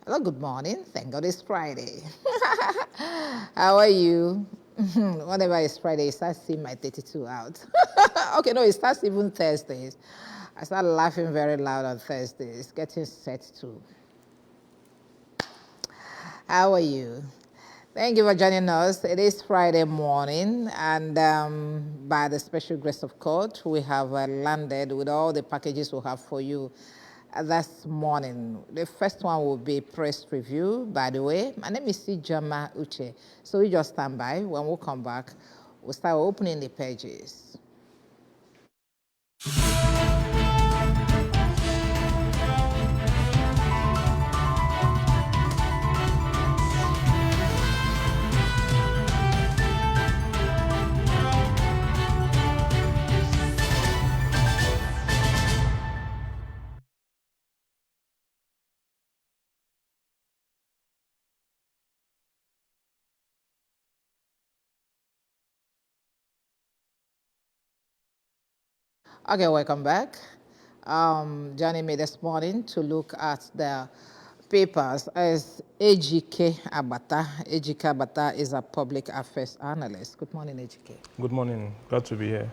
Hello, good morning. Thank God it's Friday. How are you? Whenever it's Friday, I start seeing my 32 out. Okay, no, it starts even Thursdays. I start laughing very loud on Thursdays, getting set to. How are you? Thank you for joining us. It is Friday morning, and by the special grace of God, we have landed with all the packages we have for you this morning. The first one will be press review, by the way. My name is Sijama Uche. So you just stand by. When we come back, we'll start opening the pages. Okay, welcome back. Joining me this morning to look at the papers is Ejike Abata. Ejike Abata is a public affairs analyst. Good morning, Ejike. Good morning. Glad to be here.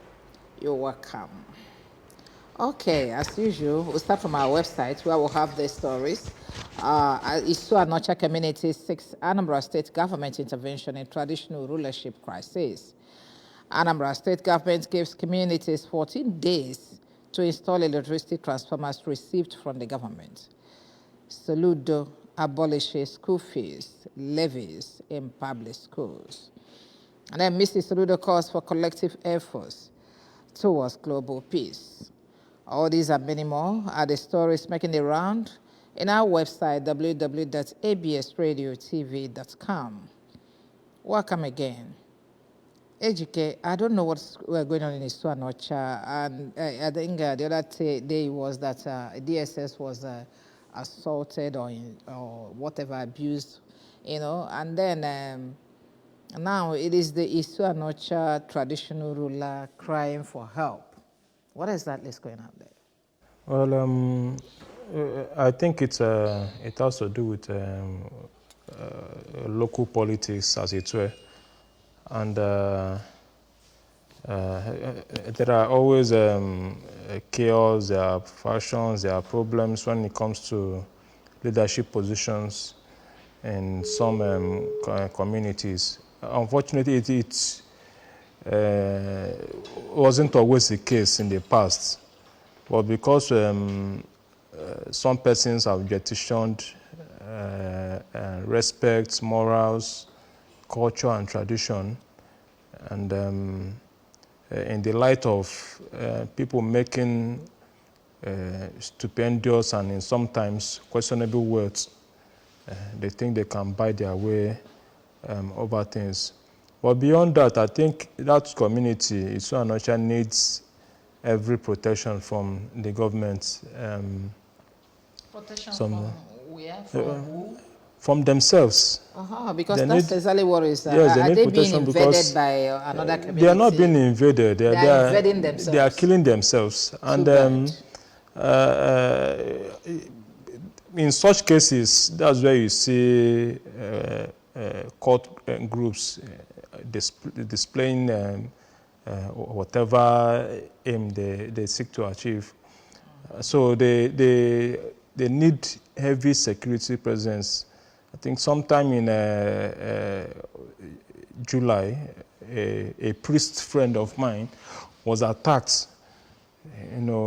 You're welcome. Okay, as usual, we'll start from our website where we'll have the stories. Isu Anocha Community 6 Anambra State Government Intervention in Traditional Rulership Crisis. Anambra State Government gives communities 14 days to install electricity transformers received from the government. Soludo abolishes school fees, levies in public schools. And then Mrs. Soludo calls for collective efforts towards global peace. All these and many more are the stories making the round in our website, www.absradiotv.com. Welcome again. Ejike, I don't know what's going on in Isuanocha, and I think the other day was that DSS was assaulted or whatever, abused, and then now it is the Isuanocha traditional ruler crying for help. What exactly is going on there? Well, I think it has to do with local politics, as it were, and there are always chaos, there are factions, there are problems when it comes to leadership positions in some communities. Unfortunately, it wasn't always the case in the past. But because some persons have jettisoned respect, morals, culture, and tradition, and in the light of people making stupendous and in sometimes questionable words, they think they can buy their way over things. But beyond that, I think that community, Isuanocha, needs every protection from the government. Protection from where? From who? From themselves. Because that's exactly what is. Yes, they are need they being protection invaded by another community? They are not being invaded. They are invading themselves. They are killing themselves. And in such cases, that's where you see court groups displaying whatever aim they seek to achieve. So they need heavy security presence. I think sometime in July, a priest friend of mine was attacked.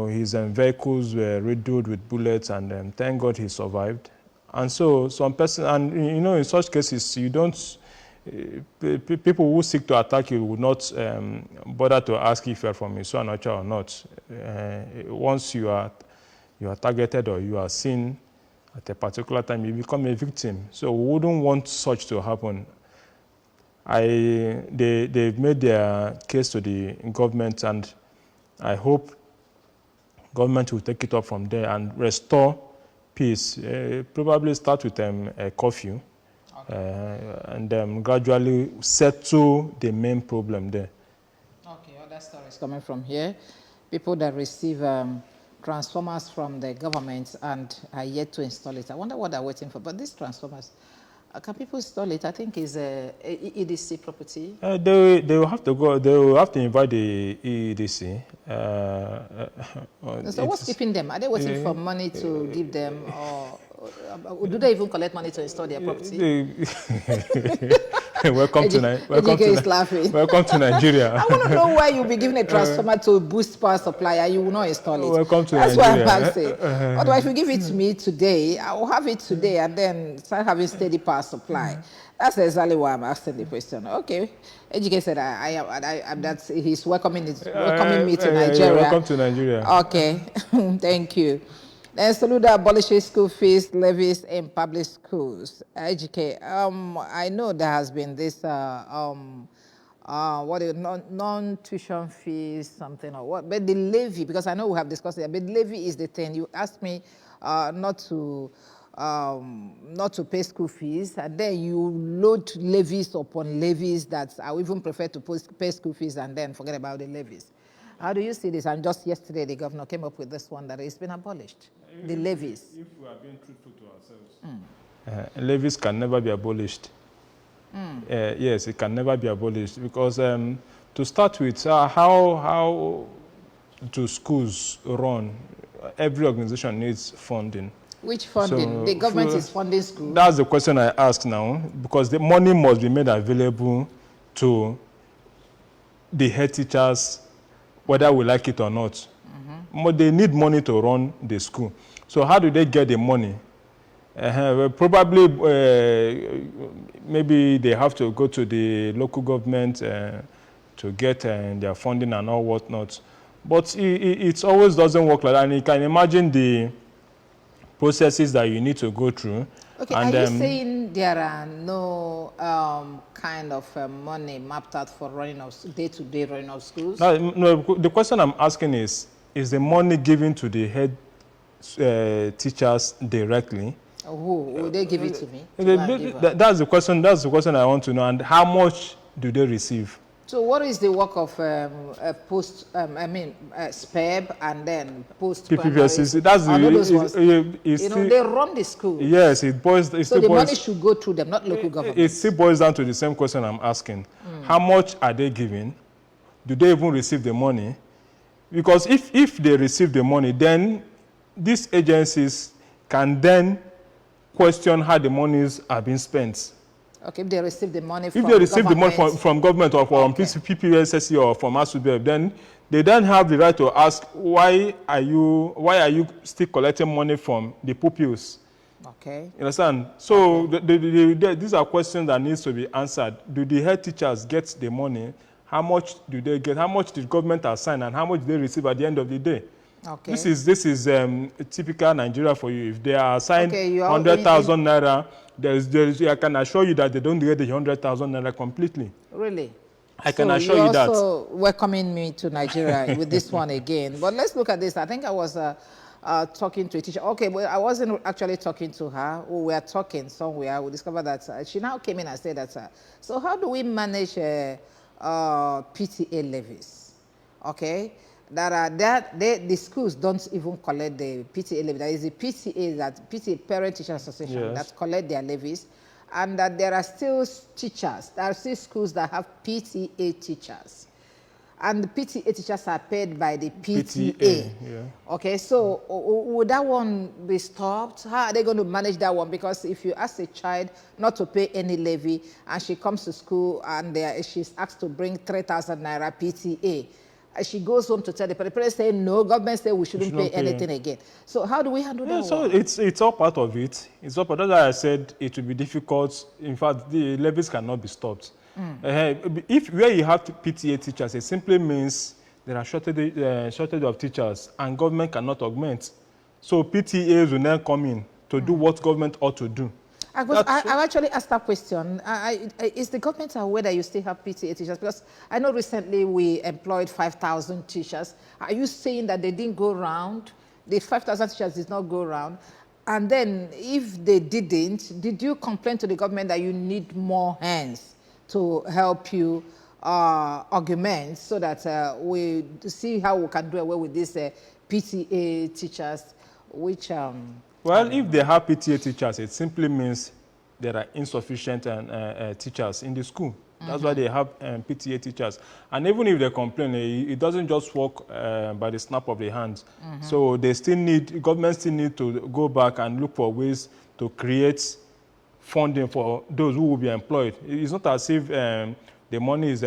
His vehicles were riddled with bullets, and thank God he survived. And so some person, and in such cases, you don't. People who seek to attack you would not bother to ask if you are from Isuanocha or not. Once you are targeted or you are seen at a particular time, you become a victim. So we wouldn't want such to happen. They've made their case to the government, and I hope government will take it up from there and restore peace. Probably start with a curfew. And gradually settle the main problem there. Okay, other stories coming from here. People that receive transformers from the government and are yet to install it. I wonder what they're waiting for. But these transformers, can people install it? I think is a EDC property. They will have to go. They will have to invite the EDC. So what's keeping them? Are they waiting for money to give them, or do they even collect money to install their property? Welcome to Nigeria. Welcome to Nigeria. I want to know why you'll be given a transformer to boost power supply and you will not install it. Welcome to That's Nigeria. That's what I'm saying. Otherwise, if you give it to me today, I will have it today and then start having steady power supply. That's exactly why I'm asking the question. Okay. Ejike said that's he's welcoming me to Nigeria. Welcome to Nigeria. Okay. Thank you. Then Soludo abolishes school fees levies in public schools. Ejike, I know there has been this non-tuition fees, something or what, but the levy, because I know we have discussed it, but levy is the thing. You asked me not to pay school fees, and then you load levies upon levies that I would even prefer to pay school fees and then forget about the levies. How do you see this? And just yesterday, the governor came up with this one that it's been abolished, the levies. If we are being truthful to ourselves, levies can never be abolished. Yes, it can never be abolished because to start with, how do schools run? Every organization needs funding. Which funding? So, the government is funding schools? That's the question I ask now, because the money must be made available to the head teachers, whether we like it or not. But they need money to run the school. So how do they get the money? Probably, maybe they have to go to the local government to get their funding and all whatnot. But it always doesn't work like that. And you can imagine the processes that you need to go through. Okay, and are you saying there are no kind of money mapped out for running of day-to-day running of schools? No, the question I'm asking is the money given to the head teachers directly? Who will they give it to me? That's the question. That's the question I want to know. And how much do they receive? So what is the work of SPEB and then PPPSC? That's they run the school. Yes, it boils. So the money should go through them, not local government. It still boils down to the same question I'm asking. How much are they giving? Do they even receive the money? Because if they receive the money, then these agencies can then question how the monies are being spent. Okay, if they receive the money from government or from PPSC or from ASUBEB, then they then have the right to ask why are you still collecting money from the pupils? Okay. You understand? So these are questions that needs to be answered. Do the head teachers get the money? How much do they get? How much did government assign, and how much do they receive at the end of the day? Okay. This is typical Nigeria for you. If they are assigned 100,000 naira, I can assure you that they don't get the 100,000 naira completely. Really? I can assure you that. You're also welcoming me to Nigeria with this one again. But let's look at this. I think I was talking to a teacher. Okay, well, I wasn't actually talking to her. We were talking somewhere. We discovered that she now came in and said that, so how do we manage PTA levies? Okay? The schools don't even collect the PTA levy. There is a PTA Parent Teacher Association that collect their levies, and that there are still teachers, there are still schools that have PTA teachers, and the PTA teachers are paid by the PTA. Okay, so would that one be stopped? How are they going to manage that one? Because if you ask a child not to pay any levy, and she comes to school and she's asked to bring 3,000 naira PTA, she goes home to tell the parents, say no, government say we shouldn't pay anything again. So how do we handle that? So it's all part of it. It's all part. That's why I said it will be difficult. In fact, the levies cannot be stopped. If where you have PTA teachers, it simply means there are shortage of teachers, and government cannot augment. So PTAs will then come in to do what government ought to do. I actually asked that question. Is the government aware that you still have PTA teachers? Because I know recently we employed 5,000 teachers. Are you saying that they didn't go round? The 5,000 teachers did not go round? And then if they didn't, did you complain to the government that you need more hands to help you augment so that we see how we can do away with this PTA teachers, which Well, if they have PTA teachers, it simply means there are insufficient teachers in the school. That's why they have PTA teachers. And even if they complain, it doesn't just work by the snap of the hand. So they still need, government still need to go back and look for ways to create funding for those who will be employed. It's not as if the money is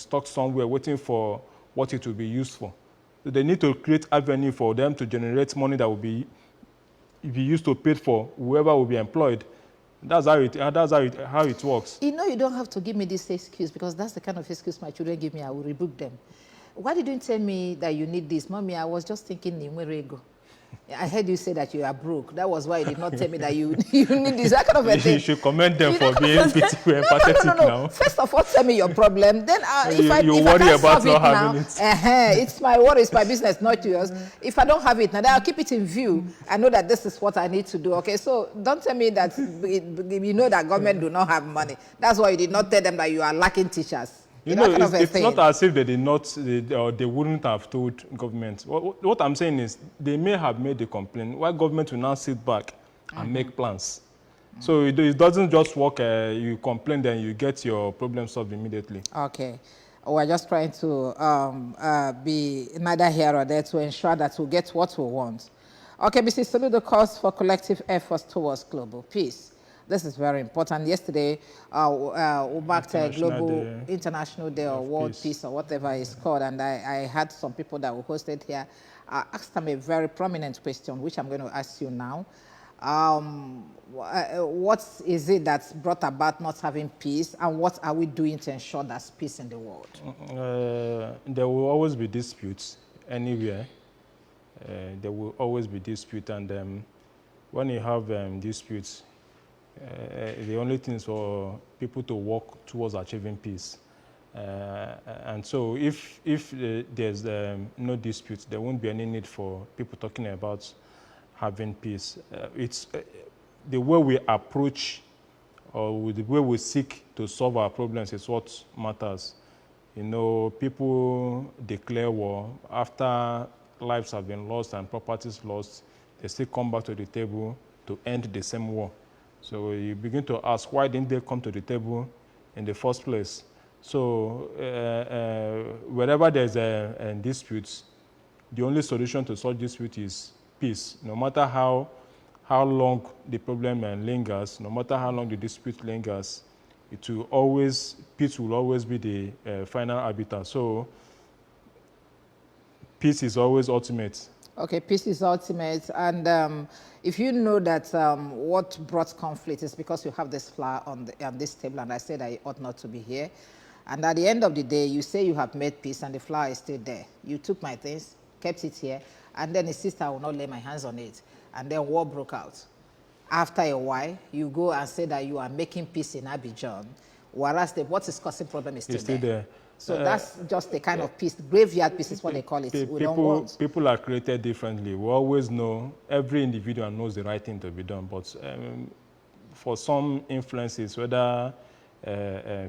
stuck somewhere waiting for what it will be used for. So they need to create avenue for them to generate money that will be used to pay for whoever will be employed. That's how it works. You know, you don't have to give me this excuse, because that's the kind of excuse my children give me. I will rebuke them. Why did you tell me that you need this? Mommy, I was just thinking, Nimwerego. I heard you say that you are broke. That was why you did not tell me that you need this. That kind of a thing. You should commend them for being pitiful and pathetic now. First of all, tell me your problem. Then if I worry can't about solve not it having now, it. it's my worry, it's my business, not yours. If I don't have it now, then I'll keep it in view. I know that this is what I need to do. Okay, so don't tell me that you know that government do not have money. That's why you did not tell them that you are lacking teachers. You know, it's not as if they did not, they wouldn't have told government. What I'm saying is, they may have made the complaint. Why government will now sit back and make plans? So it doesn't just work. You complain, then you get your problem solved immediately. Okay. We're just trying to be neither here or there to ensure that we get what we want. Okay, Mrs. Soludo calls for collective efforts towards global peace. This is very important. Yesterday, we marked a International Day or World Peace or whatever it's called, and I had some people that were hosted here. I asked them a very prominent question, which I'm going to ask you now. What is it that's brought about not having peace, and what are we doing to ensure there's peace in the world? There will always be disputes anywhere. There will always be disputes, and when you have disputes, the only thing is for people to work towards achieving peace. And so if there's no dispute, there won't be any need for people talking about having peace. It's the way we approach, or the way we seek to solve our problems is what matters. You know, people declare war. After lives have been lost and properties lost, they still come back to the table to end the same war. So you begin to ask, why didn't they come to the table in the first place? So wherever there's a dispute, the only solution to solve dispute is peace. No matter how long the problem lingers, no matter how long the dispute lingers, peace will always be the final arbiter. So peace is always ultimate. Okay, peace is ultimate. And if you know that what brought conflict is because you have this flower on this table, and I said I ought not to be here, and at the end of the day, you say you have made peace and the flower is still there. You took my things, kept it here, and then insist I will not lay my hands on it. And then war broke out. After a while, you go and say that you are making peace in Abidjan, whereas what is causing problem is still there. So that's just the kind of peace. Graveyard peace is what they call it. People are created differently. We always know, every individual knows the right thing to be done, but for some influences, whether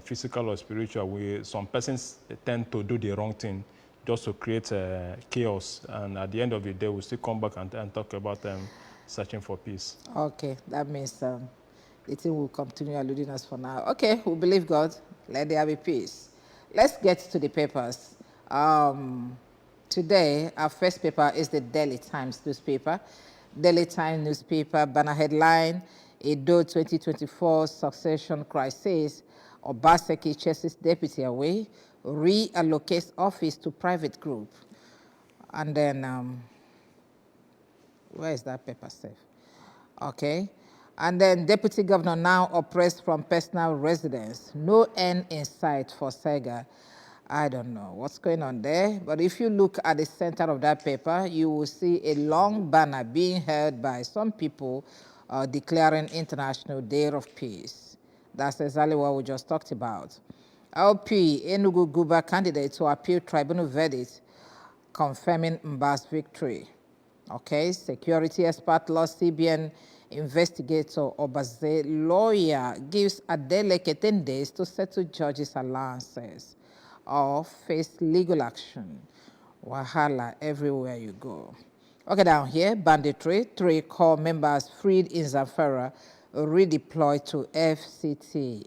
physical or spiritual, some persons tend to do the wrong thing just to create chaos. And at the end of the day, we'll still come back and talk about searching for peace. Okay, that means the thing will continue eluding us for now. Okay, we believe God. Let there be peace. Let's get to the papers. Today, our first paper is the Daily Times newspaper. Daily Times newspaper, banner headline, Edo 2024 succession crisis. Obaseki chases deputy away, reallocates office to private group. And then, where is that paper safe? Okay. And then deputy governor now oppressed from personal residence. No end in sight for Sega. I don't know what's going on there. But if you look at the center of that paper, you will see a long banner being held by some people declaring International Day of Peace. That's exactly what we just talked about. LP Enugu Guba candidate to appeal tribunal verdict confirming Mba's victory. Okay, security expert law CBN investigator Obaze lawyer gives Adeleke 10 days to settle judges' allowances or face legal action. Wahala everywhere you go. Okay, down here, banditry, 3 core members freed in Zamfara, redeployed to FCT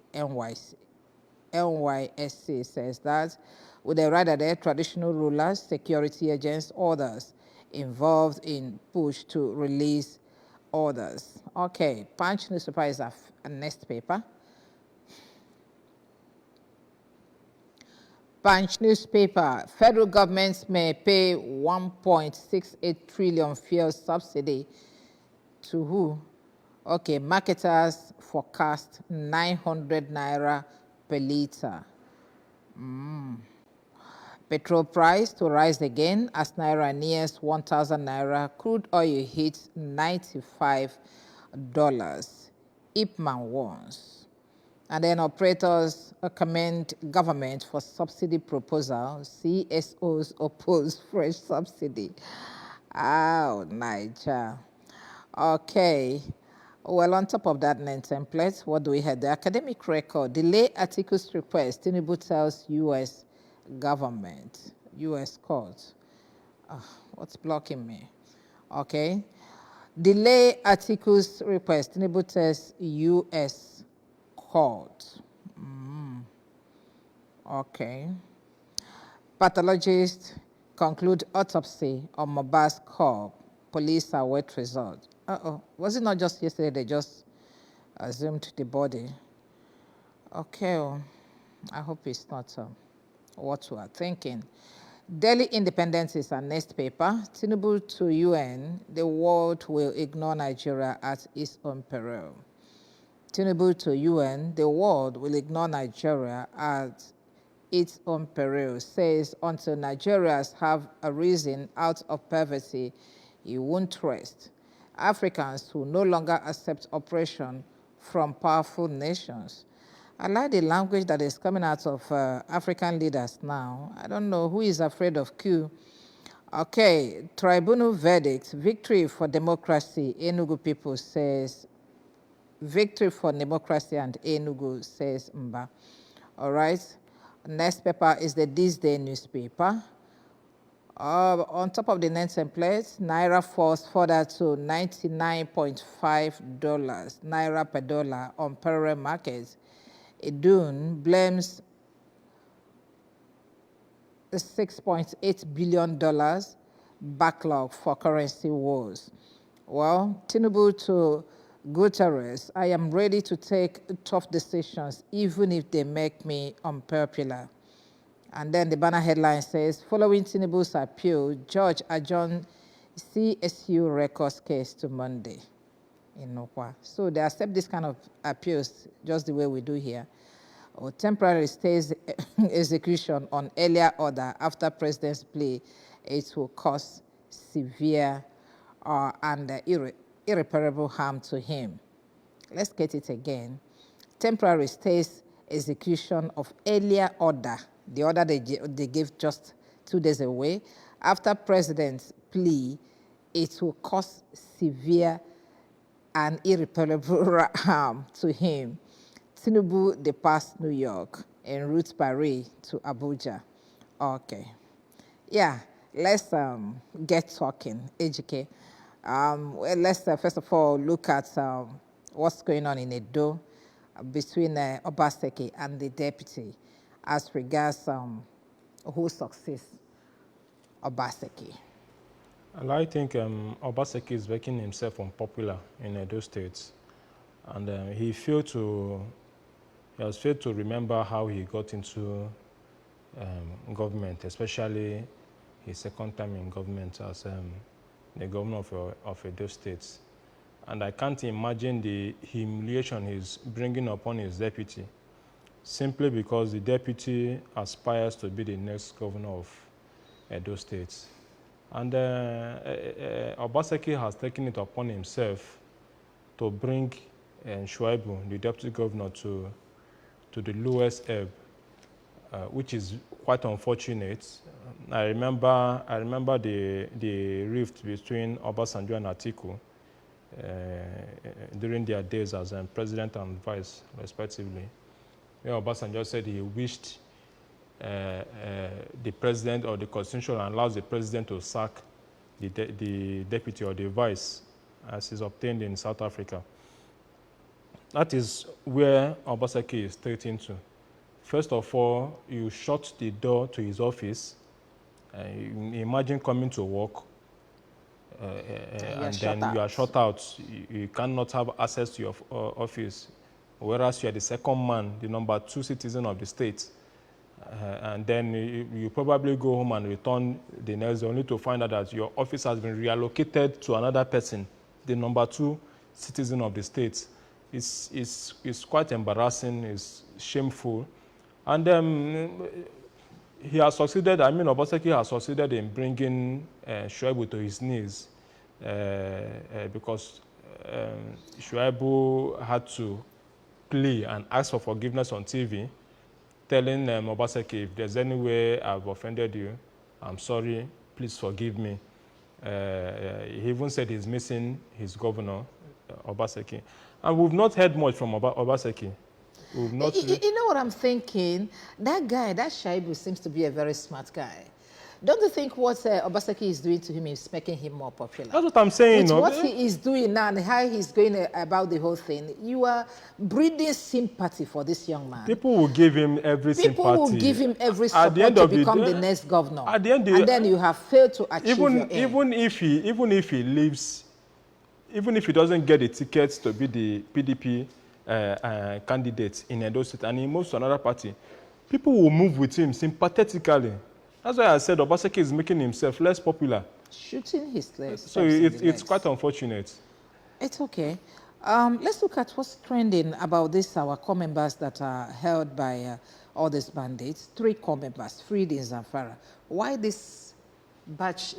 NYSC says that with a rather there, traditional rulers, security agents, others involved in push to release orders. Okay, Punch newspaper is a next paper. Punch newspaper, federal governments may pay 1.68 trillion fuel subsidy to who? Okay, marketers forecast 900 naira per liter. Petrol price to rise again as naira nears 1,000 naira. Crude oil hits $95. Ipman warns. And then operators commend government for subsidy proposal. CSOs oppose fresh subsidy. Oh, Niger. Okay. Well, on top of that name template, what do we have? The academic record, delay articles request, Tinubu tells U.S. government, U.S. court. What's blocking me? Okay. Delay articles request, Tinubu tells U.S. court. Okay. Pathologists conclude autopsy on Mohbad's corpse. Police await result. Was it not just yesterday they just assumed the body? Okay, I hope it's not what we are thinking. Daily Independence is our next paper. Tinubu to UN, the world will ignore Nigeria at its own peril. Tinubu to UN, the world will ignore Nigeria at its own peril, says until Nigerians have arisen out of poverty, he won't rest. Africans will no longer accept oppression from powerful nations. I like the language that is coming out of African leaders now. I don't know who is afraid of Q. Okay, tribunal verdict, victory for democracy, Enugu people says, victory for democracy and Enugu says Mba. All right, next paper is the This Day newspaper. On top of the net template, Naira falls further to $99.5 Naira per dollar on parallel markets. Idun blames $6.8 billion backlog for currency wars. Well, Tinubu to Guterres, I am ready to take tough decisions even if they make me unpopular. And then the banner headline says, following Tinubu's appeal, judge adjourned CSU records case to Monday in Nokwa. So they accept this kind of appeals just the way we do here. Or temporary stays execution on earlier order after president's plea, it will cause severe and irreparable harm to him. Let's get it again. Temporary stays execution of earlier order, the order they gave just 2 days away, after president's plea, it will cause severe and irreparable harm to him. Tinubu departs New York en route Paris to Abuja. Okay. Yeah, let's get talking, Ejike. Well, let's first of all look at what's going on in Edo between Obaseki and the deputy as regards who succeeds Obaseki. And I think Obaseki is making himself unpopular in Edo State. And he has failed to remember how he got into government, especially his second time in government as the governor of Edo State. And I can't imagine the humiliation he's bringing upon his deputy, simply because the deputy aspires to be the next governor of Edo State. And Obaseki has taken it upon himself to bring Shuaibu, the deputy governor, to the lowest ebb, which is quite unfortunate. I remember the rift between Obasanjo and Atiku during their days as president and vice, respectively, where Obasanjo said he wished the president or the constitution allows the president to sack the deputy or the vice, as is obtained in South Africa. That is where Obaseki is threatening to. First of all, you shut the door to his office. Imagine coming to work and then you are shut out. You cannot have access to your office, whereas you are the second man, the number 2 citizen of the state. And then you probably go home and return the next day only to find out that your office has been reallocated to another person, the number 2 citizen of the state. It's quite embarrassing, it's shameful. And he has succeeded, Obaseki has succeeded in bringing Shuaibu to his knees because Shuaibu had to plea and ask for forgiveness on TV, telling Obaseki, if there's any way I've offended you, I'm sorry, please forgive me. He even said he's missing his governor, Obaseki. And we've not heard much from Obaseki. We've not you know what I'm thinking? That guy, that Shaibu, seems to be a very smart guy. Don't you think what Obaseki is doing to him is making him more popular? That's what I'm saying. With what he is doing now and how he's going about the whole thing, you are breeding sympathy for this young man. People will give him every sympathy. People will give him every support to become the next governor. At the end, and then you have failed to achieve your aim. Even if he leaves, even if he doesn't get the tickets to be the PDP candidate in Edo State and he moves to another party, people will move with him sympathetically. That's why I said Obaseki is making himself less popular. Shooting his legs. So it's quite unfortunate. It's okay. Let's look at what's trending about this, our core members that are held by all these bandits. 3 core members freed in Zamfara. Why this batch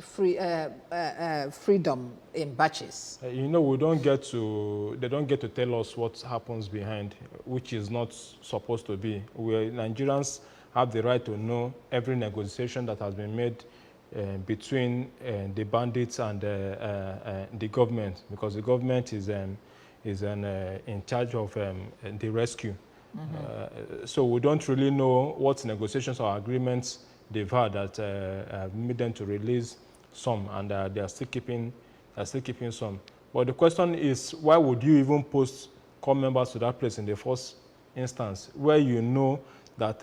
freedom in batches? We don't get to, they don't get to tell us what happens behind, which is not supposed to be. Nigerians have the right to know every negotiation that has been made between the bandits and the government, because the government is in charge of the rescue. So we don't really know what negotiations or agreements they've had that have made them to release some, and they are still keeping some. But the question is, why would you even post core members to that place in the first instance, where you know that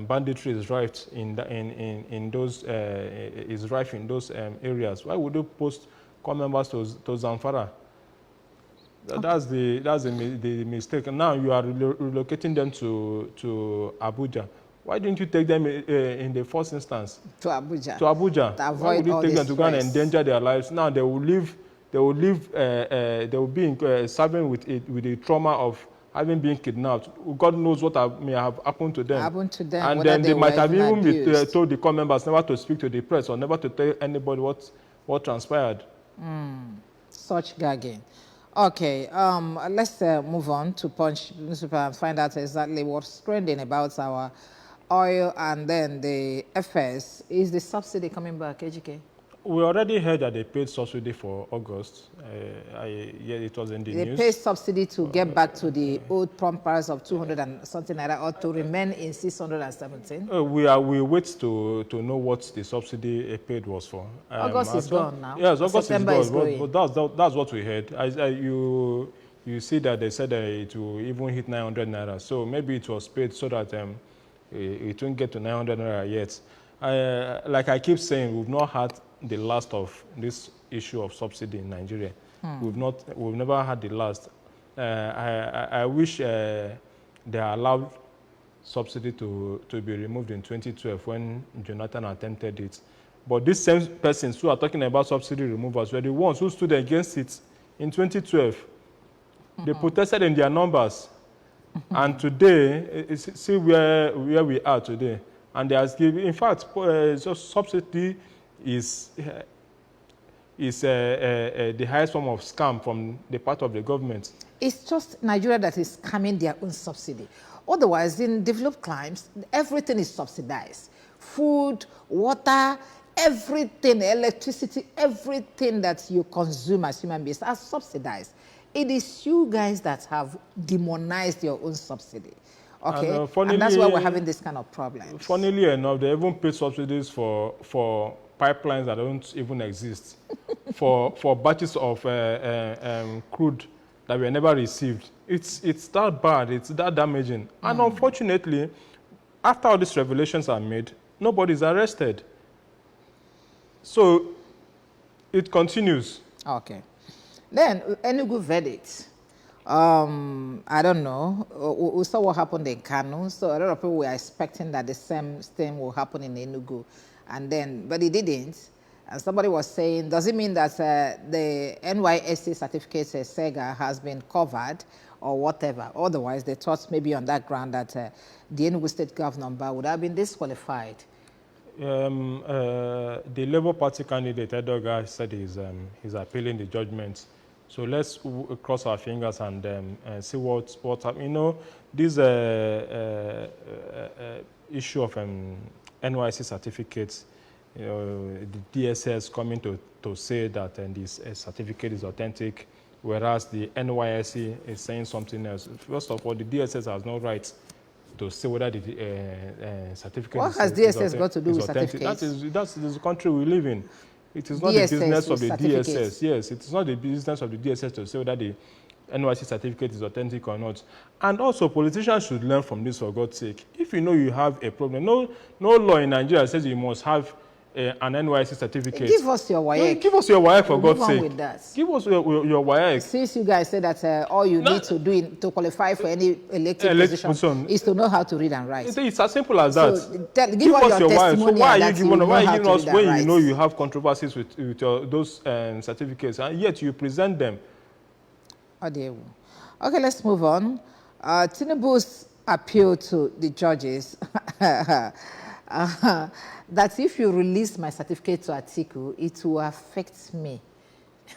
banditry is rife in those areas? Why would you post core members to Zamfara? That's the mistake. Now you are relocating them to Abuja. Why didn't you take them in the first instance to Abuja? To Abuja. Why would you take them to go and endanger their lives? Now they will live. They will be serving with the trauma of having been kidnapped. God knows what may have happened to them. And then they might have even been told the core members never to speak to the press or never to tell anybody what transpired. Such gagging. Okay, let's move on to Punch newspaper and find out exactly what's trending about our oil and then the FS. Is the subsidy coming back, AGK? We already heard that they paid subsidy for August. Yeah, it was in the news. They paid subsidy to get back to the old prompt price of 200 and something like that, or to remain in 617. We wait to know what the subsidy paid was for. August is gone now. Yes, August September is gone. But that's what we heard. You see that they said it will even hit 900 naira. So maybe it was paid so that it won't get to 900 naira yet. Like I keep saying, we've not had the last of this issue of subsidy in Nigeria. We've never had the last. I wish they allowed subsidy to be removed in 2012 when Jonathan attempted it. But these same persons who are talking about subsidy removals were the ones who stood against it in 2012. They protested in their numbers. And today, see where we are today. And they are giving, in fact, subsidy is the highest form of scam from the part of the government. It's just Nigeria that is scamming their own subsidy. Otherwise, in developed climes, everything is subsidized. Food, water, everything, electricity, everything that you consume as human beings are subsidized. It is you guys that have demonized your own subsidy. Okay, and that's why we're having this kind of problem. Funnily enough, they even paid subsidies for pipelines that don't even exist, for batches of crude that were never received. It's that bad, it's that damaging. And unfortunately, after all these revelations are made, nobody's arrested. So it continues. Okay. Then, Enugu verdict. I don't know. We saw what happened in Kano, so a lot of people were expecting that the same thing will happen in Enugu, but it didn't. And somebody was saying, does it mean that the NYSC certificate SEGA has been covered or whatever? Otherwise, they thought maybe on that ground that the Enugu State Governor would have been disqualified. The Labour Party candidate, Edoga, said he's appealing the judgment. So let's cross our fingers and see what happens. You know, this issue of NYC certificates, you know, the DSS coming to say that this certificate is authentic, whereas the NYSC is saying something else. First of all, the DSS has no right to say whether the certificate what has DSS got to do with certificates? That's the country we live in. It is not the business of the DSS. Yes, it is not the business of the DSS to say whether the NYC certificate is authentic or not. And also, politicians should learn from this, for God's sake. If you know you have a problem, no law in Nigeria says you must have an NYC certificate. Give us your WAEC. No, give us your WAEC, for God's sake. With that. Give us your WAEC. Since you guys said that all you need to do to qualify for any elected position is to know how to read and write. It's as simple as that. So give us your WAEC. So why are you giving us when you know you have controversies with those certificates, and yet you present them? Okay, let's move on. Tinubu's appeal to the judges that if you release my certificate to Atiku, it will affect me.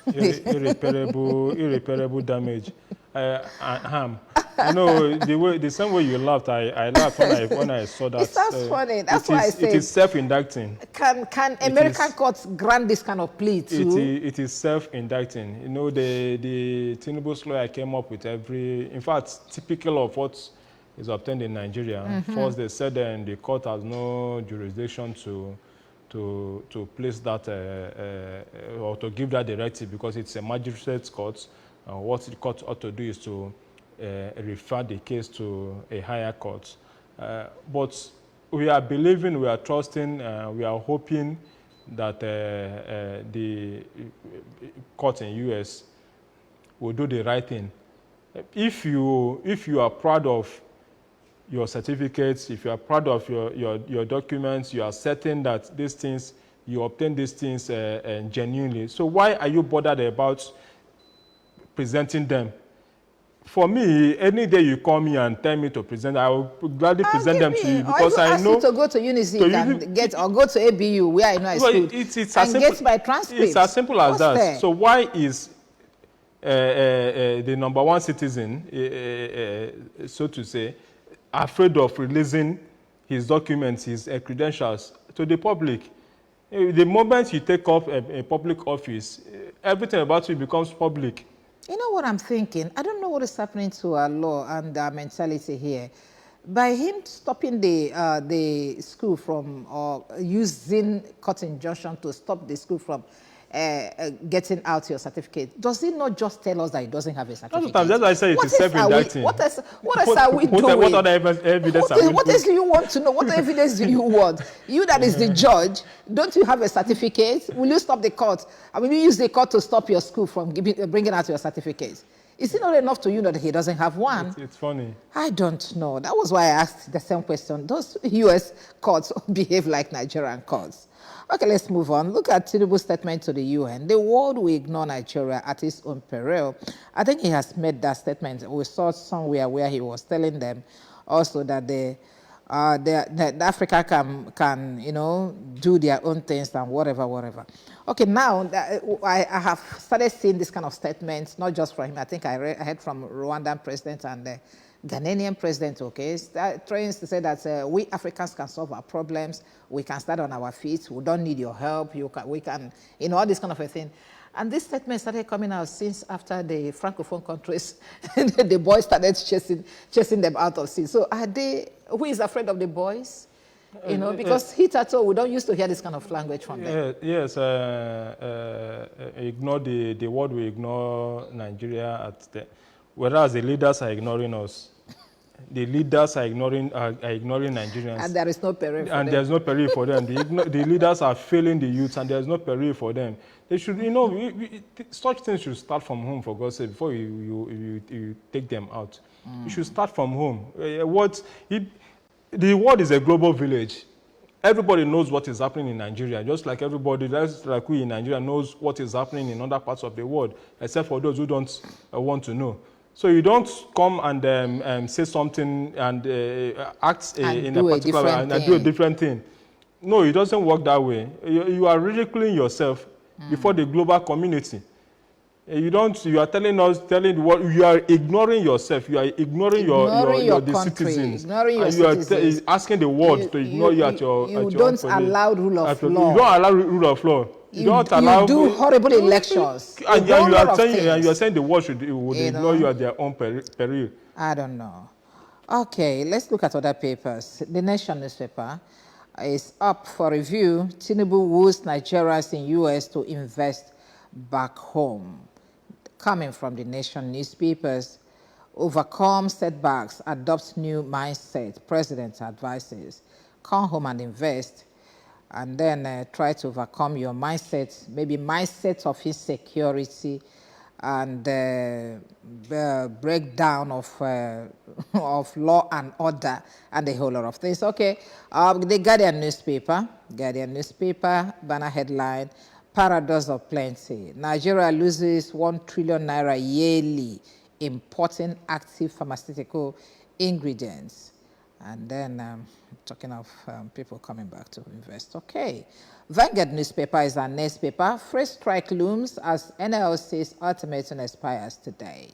Irreparable damage. Harm. You know, the same way you laughed, I laughed when I saw that. It sounds funny. That's why I say it is self-indicting. Can American courts grant this kind of plea too? It is self-indicting. You know, the Tinubu's lawyer came up with in fact, typical of what is obtained in Nigeria. First, they said the court has no jurisdiction to place that or to give that directive because it's a magistrate's court. What the court ought to do is to refer the case to a higher court. But we are believing, we are trusting, we are hoping that the court in U.S. will do the right thing. If you are proud of your certificates, if you are proud of your documents, you are certain that these things, you obtain these things genuinely. So why are you bothered about presenting them? For me, any day you call me and tell me to present, I will gladly present them to you because I know. You to go to Unity and get, or go to ABU where I know I schooled, and get my transcript. It's as simple as that. So why is the number one citizen, so to say, afraid of releasing his documents, his credentials to the public? The moment you take up a public office, everything about you becomes public. You know what I'm thinking? I don't know what is happening to our law and our mentality here. By him stopping the school from, or using court injunction to stop the school from getting out your certificate, does he not just tell us that he doesn't have a certificate? That's why I say it is self-indicting. What else are we doing? What other evidence are we What else do you want to know? What evidence do you want? You that is the judge, don't you have a certificate? Will you stop the court? I mean, you use the court to stop your school from bringing out your certificate. Is it not enough to you that he doesn't have one? It's funny. I don't know. That was why I asked the same question. Those U.S. courts behave like Nigerian courts. Okay, let's move on. Look at Tinubu's statement to the UN. The world will ignore Nigeria at its own peril. I think he has made that statement. We saw somewhere where he was telling them also that that Africa can do their own things and whatever. Okay, now I have started seeing this kind of statements, not just from him. I think I heard from Rwandan president and the Ghanaian president, okay, trying to say that we Africans can solve our problems, we can start on our feet, we don't need your help, we can, all this kind of a thing. And this statement started coming out since after the Francophone countries, the boys started chasing them out of sea. So who is afraid of the boys? You know, because hitherto we don't used to hear this kind of language from them. Yes, ignore the word we ignore Nigeria whereas the leaders are ignoring us. The leaders are ignoring Nigerians. And there is no peril for them. And there's no peril for them. The leaders are failing the youth, and there's no peril for them. They should, you know, such things should start from home, for God's sake, before you take them out. You should start from home. The world is a global village. Everybody knows what is happening in Nigeria, just like we in Nigeria knows what is happening in other parts of the world, except for those who don't want to know. So you don't come and say something and act in a particular way and do a different thing. No, it doesn't work that way. You are ridiculing yourself before the global community. You are telling the world, you are ignoring yourself. You are ignoring the citizens. Ignoring your citizens. You are asking the world to ignore you at your You don't allow rule of law. You don't allow rule of law. You do horrible elections. And you are saying the world would ignore you at their own peril. I don't know. Okay, let's look at other papers. The Nation newspaper is up for review. Tinubu woos Nigerians in U.S. to invest back home. Coming from the Nation newspapers, overcome setbacks, adopt new mindset. President advises, come home and invest, and then try to overcome your mindset, maybe mindset of insecurity and breakdown of law and order and a whole lot of things. Okay, the Guardian newspaper, banner headline, Paradox of Plenty. Nigeria loses 1 trillion naira yearly importing active pharmaceutical ingredients. And then talking of people coming back to invest. Okay. Vanguard newspaper is our next paper. Fresh strike looms as NLC's ultimatum expires today.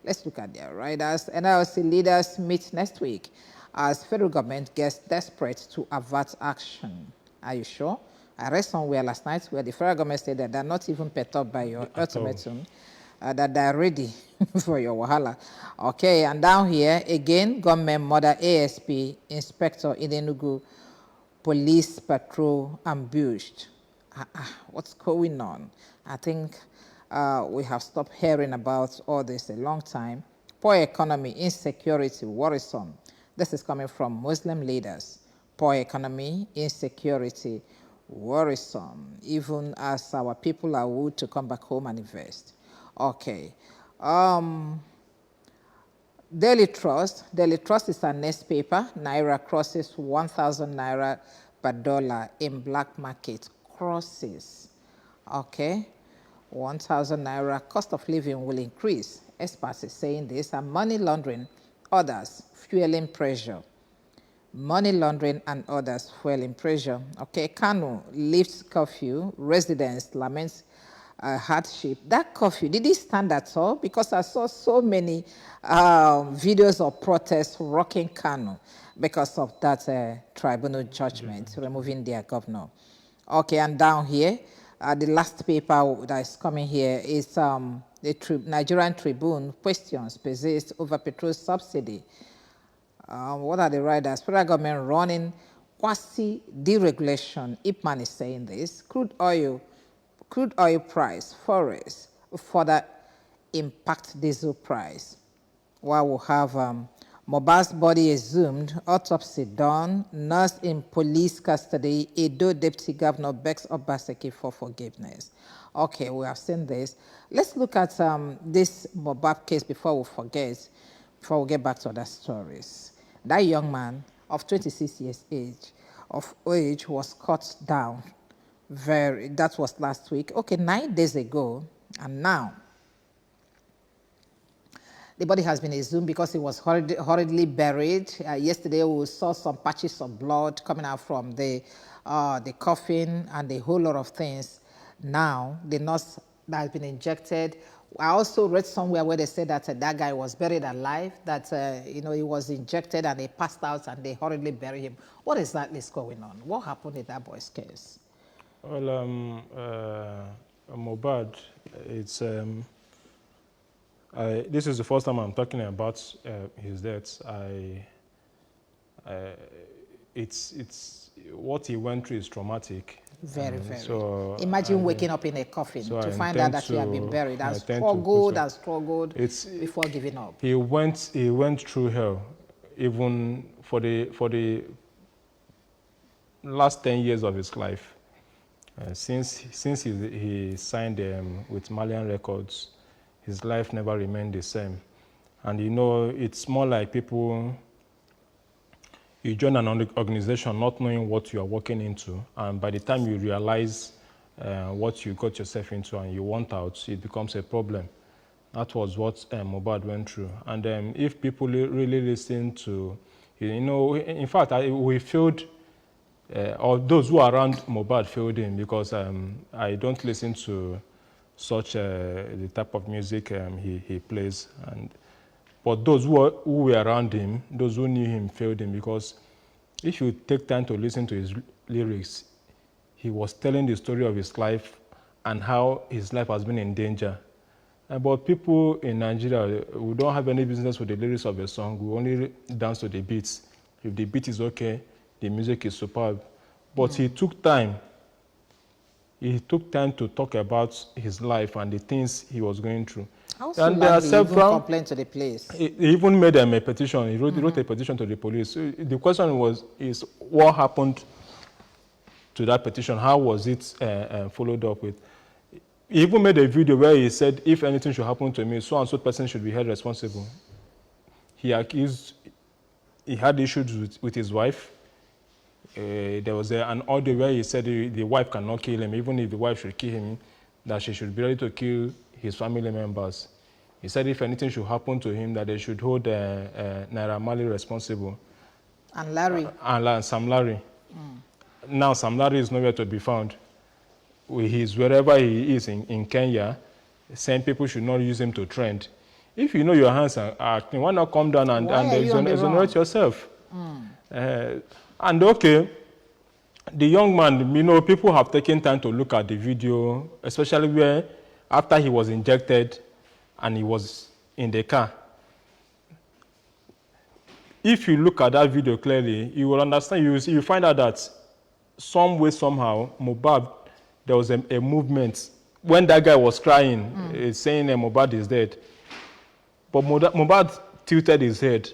Let's look at their riders. NLC leaders meet next week as federal government gets desperate to avert action. Are you sure? I read somewhere last night where the federal government said that they're not even perturbed by your ultimatum, that they're ready for your wahala. Okay, and down here, again, government murder ASP, inspector in Enugu, police patrol ambushed. What's going on? I think we have stopped hearing about all this a long time. Poor economy, insecurity, worrisome. This is coming from Muslim leaders. Poor economy, insecurity, worrisome, even as our people are wooed to come back home and invest. Okay. Daily Trust is our next paper. Naira crosses 1,000 naira per dollar in black market. Crosses. Okay. 1,000 naira cost of living will increase. Experts are saying this, and money laundering, others fueling pressure. Money laundering and others fueling pressure. Okay, Kano lifts curfew. Residents laments hardship. That curfew, did it stand at all? Because I saw so many videos of protests rocking Kano because of that tribunal judgment removing their governor. Okay, and down here, the last paper that is coming here is the Nigerian Tribune questions persist over petrol subsidy. What are the riders? Federal government running quasi-deregulation. Ipman is saying this. Crude oil price, forex, further impact diesel price. While we have Mohbad's body exhumed, autopsy done, nurse in police custody, Edo Deputy Governor begs Obaseki for forgiveness. Okay, we have seen this. Let's look at this Mohbad case before we get back to other stories. That young man of 26 years of age was cut down. That was last week. Okay, 9 days ago, and now the body has been exhumed because it was hurriedly buried. Yesterday, we saw some patches of blood coming out from the coffin and a whole lot of things. Now, the nurse that has been injected. I also read somewhere where they said that that guy was buried alive, that he was injected and he passed out and they hurriedly buried him. What exactly is going on? What happened in that boy's case? Well, Mohbad, it's this is the first time I'm talking about his death. it's what he went through is traumatic. Very, very. So Imagine waking up in a coffin so to I find out intend that you have been to- buried I and intend to put struggled up- and struggled It's before giving up. he went through hell, even for the last 10 years of his life. Since he signed with Malian Records, his life never remained the same. And you know, it's more like people, you join an organization not knowing what you are walking into, and by the time you realize what you got yourself into and you want out, it becomes a problem. That was what Mohbad went through. And if people really listen to, you know, in fact, we failed, or those who are around Mohbad failed him, because I don't listen to such the type of music he plays. But those who were around him, those who knew him, failed him, because if you take time to listen to his lyrics, he was telling the story of his life and how his life has been in danger. But people in Nigeria, we don't have any business with the lyrics of a song. We only dance to the beats. If the beat is okay, the music is superb. But he took time. He took time to talk about his life and the things he was going through. How And there are soon even several. complained to the police? He even made them a petition. He wrote a petition to the police. So the question is what happened to that petition? How was it followed up with? He even made a video where he said, if anything should happen to me, so and so person should be held responsible. He had issues with his wife. There was an audio where he said the wife cannot kill him, even if the wife should kill him, that she should be ready to kill his family members. He said if anything should happen to him, that they should hold Naira Marley responsible. And Larry? And Sam Larry. Now Sam Larry is nowhere to be found. He's wherever he is in Kenya, saying people should not use him to trend. If you know your hands are clean, why not come down and exonerate yourself? And okay, the young man, you know, people have taken time to look at the video, especially where after he was injected and he was in the car. If you look at that video clearly, you will understand, you find out that some way, somehow, Mohbad, there was a movement. When that guy was crying, saying Mohbad is dead, but Mohbad tilted his head,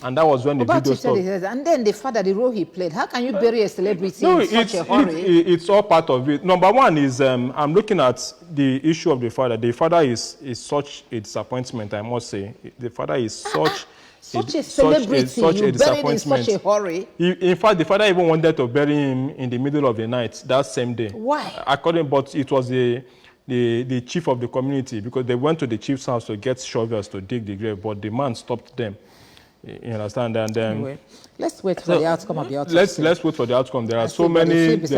and that was when the video stopped. And then the father, the role he played. How can you bury a celebrity in such a hurry? It's all part of it. Number one is, I'm looking at the issue of the father. The father is such a disappointment, I must say. The father is such a celebrity, you buried in such a hurry. In fact, the father even wanted to bury him in the middle of the night that same day. Why? But it was the chief of the community, because they went to the chief's house to get shovels to dig the grave, but the man stopped them. You understand? And anyway, let's wait for the outcome of the autopsy. Let's wait for the outcome. There are so many things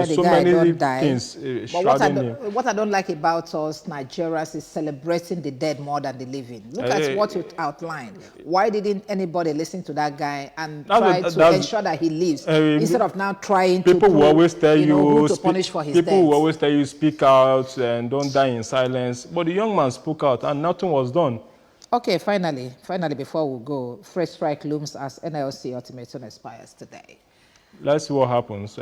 shrouding him. What I don't like about us Nigerians is celebrating the dead more than the living. Look at what you outlined. Why didn't anybody listen to that guy and try to ensure that he lives instead of now trying to always tell who to punish for his death? People will always tell you speak out and don't die in silence. But the young man spoke out and nothing was done. Okay, finally, before we go, fresh strike looms as NLC ultimatum expires today. Let's see what happens.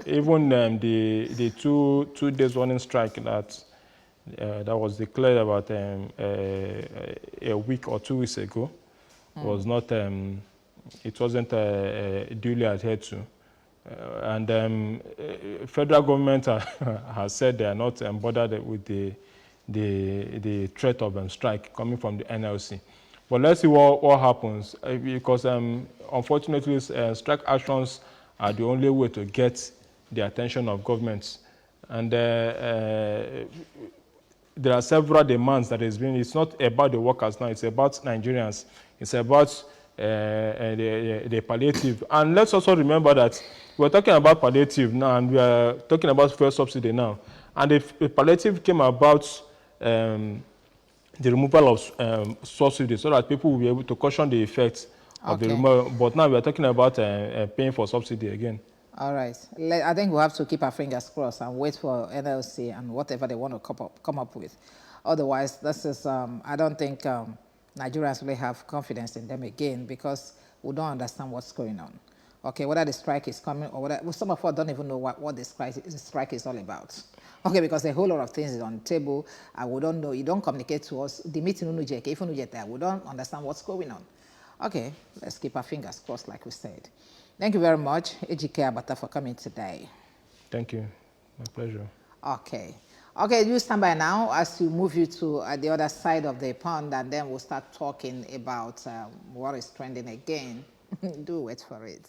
Even the two days running strike that was declared about a week or 2 weeks ago was not. It wasn't duly adhered to, and federal government has said they are not bothered with the threat of strike coming from the NLC. But let's see what happens, because unfortunately strike actions are the only way to get the attention of governments. And there are several demands that has been. It's not about the workers now, it's about Nigerians. It's about the palliative. And let's also remember that we're talking about palliative now, and we are talking about fuel subsidy now. And the palliative came about the removal of subsidy, so that people will be able to cushion the effects of the removal. But now we are talking about paying for subsidy again. All right. I think we'll have to keep our fingers crossed and wait for NLC and whatever they want to come up with. Otherwise, this is, I don't think Nigerians really have confidence in them again, because we don't understand what's going on. Okay, whether the strike is coming or whether, well, some of us don't even know what the strike is all about. Okay, because a whole lot of things is on the table and we don't know, you don't communicate to us. The meeting, we don't understand what's going on. Okay, let's keep our fingers crossed like we said. Thank you very much, Ejike Abata, for coming today. Thank you. My pleasure. Okay. Okay, you stand by now as we move you to the other side of the pond, and then we'll start talking about what is trending again. Do wait for it.